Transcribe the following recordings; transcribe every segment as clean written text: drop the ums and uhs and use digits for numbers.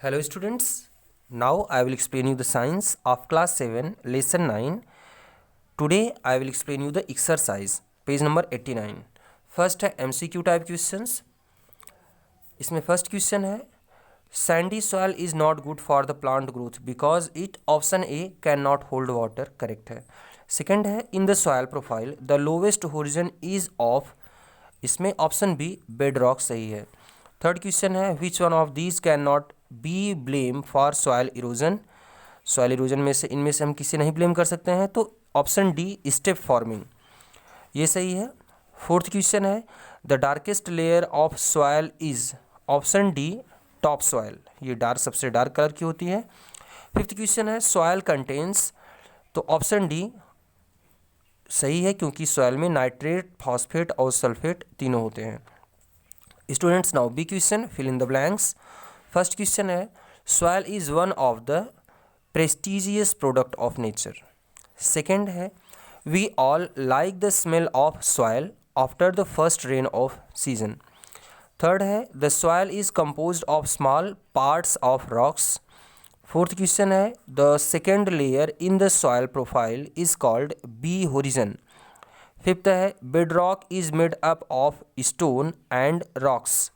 Hello students, now I will explain you the science of class 7 lesson 9. Today I will explain you the exercise page number 89. First है MCQ type questions. इसमें first question है Sandy soil is not good for the plant growth because it option A can not hold water, correct है. Second है इन the soil profile the lowest horizon is of, इसमें option B bed rock सही है. Third question है which one of these can not be blame for soil erosion. Soil erosion में से इनमें से हम किसी नहीं ब्लेम कर सकते हैं, तो ऑप्शन डी स्टेप फॉर्मिंग ये सही है. फोर्थ क्वेश्चन है the darkest layer of soil is, option D top soil, ये डार्क सबसे डार्क कलर की होती है. फिफ्थ क्वेश्चन है सॉइल कंटेन्स, तो ऑप्शन डी सही है क्योंकि सॉइल में नाइट्रेट, फॉस्फेट और सल्फेट तीनों होते हैं. Students now B question fill in the blanks. First question है soil is one of the prestigious product of nature. Second है we all like the smell of soil after the first rain of season. Third है the soil is composed of small parts of rocks. Fourth question है the second layer in the soil profile is called B horizon. Fifth है bedrock is made up of stone and rocks.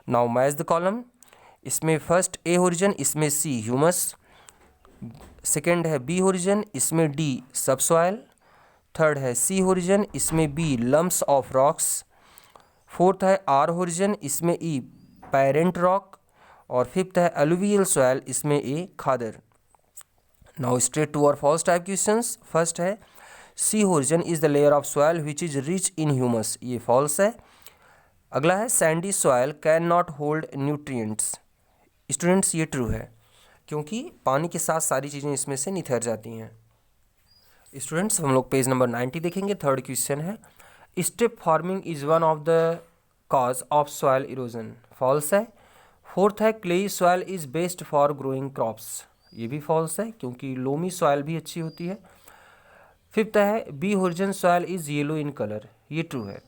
Now match the column. इसमें first A horizon, इसमें C humus. Second है B horizon, इसमें D subsoil. Third है C horizon, इसमें B lumps of rocks. Fourth है R horizon, इसमें E parent rock. और fifth है अलुवियल सॉइल, इसमें A khadar. Now state true और फॉल्स टाइप क्वेश्चंस. फर्स्ट है C horizon is the layer of soil which is rich in humus, ये false है. अगला है Sandy soil can not hold nutrients. Students ये true है क्योंकि पानी के साथ सारी चीज़ें इसमें से निथर जाती हैं. स्टूडेंट्स हम लोग पेज नंबर 90 देखेंगे. थर्ड क्वेश्चन है step farming is one of the cause of soil erosion, false है. फोर्थ है clay soil is best for growing crops, ये भी फॉल्स है क्योंकि लोमी सॉइल भी अच्छी होती है. फिफ्थ है B horizon soil is yellow in colour, ये ट्रू है.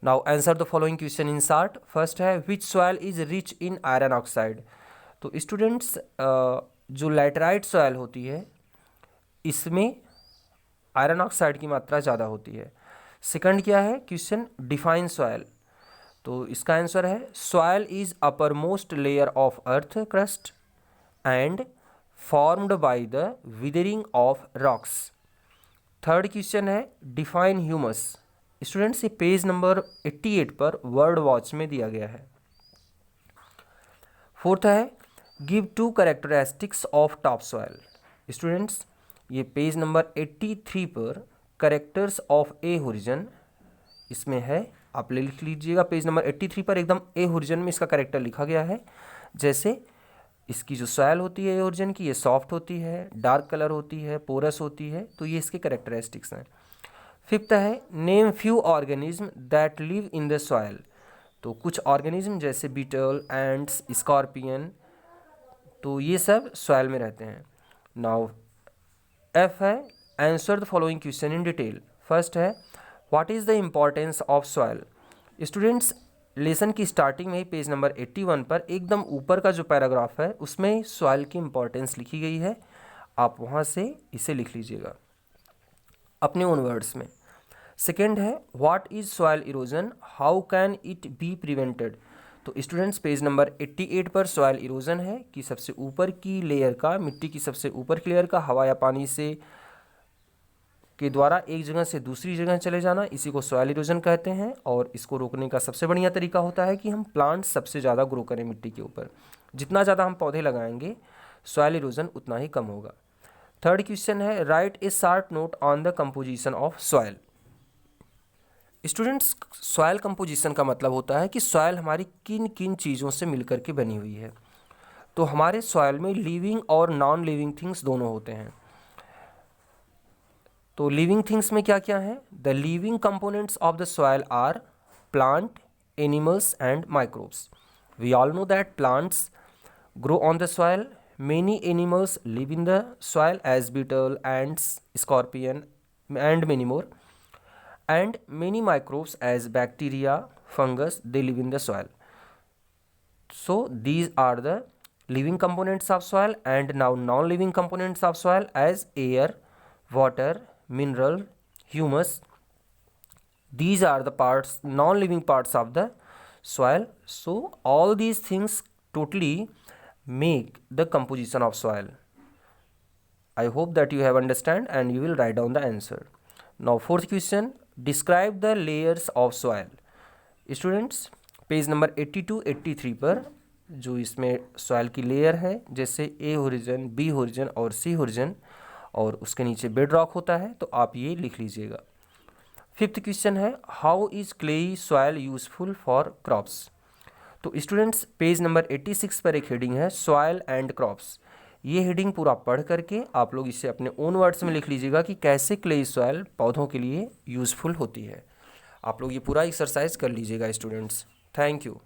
Now answer the following question in short. First है which soil is rich in iron oxide. तो स्टूडेंट्स जो लैटेराइट सॉइल होती है इसमें आयरन ऑक्साइड की मात्रा ज़्यादा होती है. सेकंड क्या है क्वेश्चन डिफाइन सॉइल, तो इसका आंसर है soil is upper most layer of earth crust and formed by the withering of rocks. Third question है डिफाइन ह्यूमस. स्टूडेंट्स ये पेज नंबर 88 पर वर्ड वॉच में दिया गया है. फोर्थ है give to characteristics of top soil. Students ये page number 83 पर करेक्टर्स ऑफ ए होरिजन इसमें है, आप ले लिख लीजिएगा. पेज नंबर 83 पर एकदम ए होरिजन में इसका करेक्टर लिखा गया है. जैसे इसकी जो सॉइल होती है ए होरिजन की, ये सॉफ्ट होती है, डार्क कलर होती है, पोरस होती है, तो ये इसके करेक्टरिस्टिक्स हैं. फिफ्थ है name few organism that live in the soil. तो कुछ ऑर्गेनिज्म जैसे बीटल, एंट्स, स्कॉर्पियन, तो ये सब सॉइल में रहते हैं. नाउ एफ है answer the following question in detail. First है what is the importance of soil. Students lesson की स्टार्टिंग में ही पेज नंबर 81 पर एकदम ऊपर का जो पैराग्राफ है उसमें सॉइल की इम्पॉर्टेंस लिखी गई है, आप वहाँ से इसे लिख लीजिएगा अपने ओन वर्ड्स में. सेकेंड है what is soil erosion, how can it be prevented. तो स्टूडेंट्स पेज नंबर 88 पर सॉइल इरोजन है कि सबसे ऊपर की लेयर का, मिट्टी की सबसे ऊपर की लेयर का हवा या पानी से के द्वारा एक जगह से दूसरी जगह चले जाना, इसी को सॉइल इरोजन कहते हैं. और इसको रोकने का सबसे बढ़िया तरीका होता है कि हम प्लांट सबसे ज़्यादा ग्रो करें मिट्टी के ऊपर. जितना ज़्यादा हम पौधे लगाएंगे सॉइल इरोजन उतना ही कम होगा. थर्ड क्वेश्चन है right A short note on the composition of soil. Students soil composition का मतलब होता है कि सॉइल हमारी किन किन चीज़ों से मिलकर के बनी हुई है. तो हमारे सॉइल में लिविंग और नॉन लिविंग थिंग्स दोनों होते हैं. तो लिविंग थिंग्स में क्या क्या है, the living components of the soil are plant, animals and microbes. We all know that plants grow on the soil. Many animals live in the soil as beetle, ants, scorpion and many more. And many microbes as bacteria, fungus, they live in the soil. So these are the living components of soil, and now non-living components of soil as air, water, mineral, humus. These are the parts, non-living parts of the soil. So all these things totally make the composition of soil. I hope that you have understand and you will write down the answer. Now fourth question, describe the layers of soil. Students page number 82-83 पर जो इसमें soil की layer है, जैसे ए horizon, B horizon और सी horizon, और उसके नीचे बेड रॉक होता है, तो आप ये लिख लीजिएगा। फिफ्थ क्वेश्चन है, how is clayey soil useful for crops. तो स्टूडेंट्स पेज नंबर 86 पर एक हेडिंग है सॉइल एंड क्रॉप्स। ये हेडिंग पूरा पढ़ करके आप लोग इसे अपने ओन वर्ड्स में लिख लीजिएगा कि कैसे क्लेई सॉइल पौधों के लिए यूजफुल होती है। आप लोग ये पूरा एक्सरसाइज कर लीजिएगा स्टूडेंट्स। Thank you.